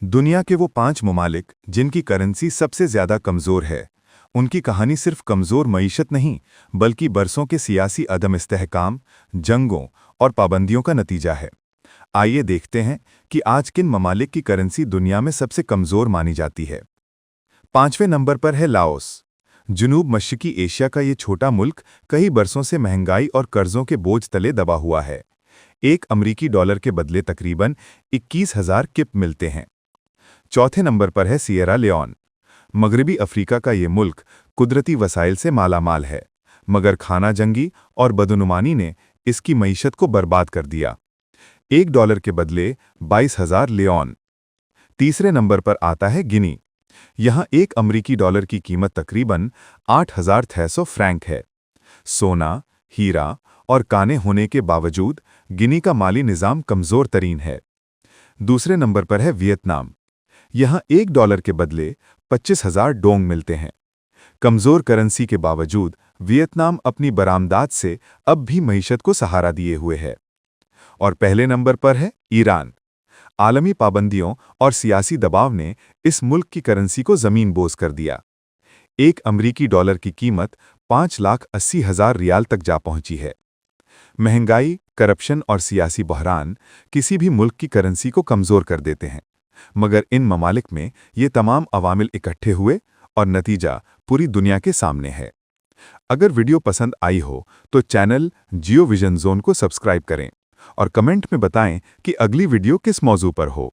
दुनिया के वो 5 ममालिक जिनकी करेंसी सबसे ज्यादा कमजोर है। उनकी कहानी सिर्फ कमजोर मईशत नहीं, बल्कि बरसों के सियासी अदम इस्तेहकाम, जंगों और पाबंदियों का नतीजा है। आइए देखते हैं कि आज किन ममालिक की करेंसी दुनिया में सबसे कमजोर मानी जाती है। 5वें नंबर पर है लाओस। जनूब मशरिकी एशिया का ये छोटा मुल्क कई बरसों से महंगाई और कर्जों के बोझ तले दबा हुआ है। एक अमरीकी डॉलर के बदले तकरीबन 21,000 किप मिलते हैं। चौथे नंबर पर है सिएरा लियोन। मगरबी अफ्रीका का ये मुल्क कुदरती वसाइल से मालामाल है, मगर खाना जंगी और बदनुमानी ने इसकी मईशत को बर्बाद कर दिया। $1 के बदले 22,000 लियोन। तीसरे नंबर पर आता है गिनी। यहाँ एक अमरीकी डॉलर की कीमत तकरीबन 8,600 फ्रैंक है। सोना, हीरा और काने होने के बावजूद गिनी का माली निज़ाम कमज़ोर तरीन है। दूसरे नंबर पर है वियतनाम। यहाँ $1 के बदले 25,000 डोंग मिलते हैं। कमज़ोर करेंसी के बावजूद वियतनाम अपनी बरामदात से अब भी मईशत को सहारा दिए हुए है। और पहले नंबर पर है ईरान। आलमी पाबंदियों और सियासी दबाव ने इस मुल्क की करेंसी को ज़मीन बोझ कर दिया। एक अमरीकी डॉलर की कीमत 5,80,000 रियाल तक जा पहुंची है। महंगाई, करप्शन और सियासी बहरान किसी भी मुल्क की करेंसी को कमज़ोर कर देते हैं, मगर इन ममालिक में ये तमाम अवामिल इकट्ठे हुए और नतीजा पूरी दुनिया के सामने है। अगर वीडियो पसंद आई हो तो चैनल जियो विजन जोन को सब्सक्राइब करें और कमेंट में बताएं कि अगली वीडियो किस मौजू पर हो।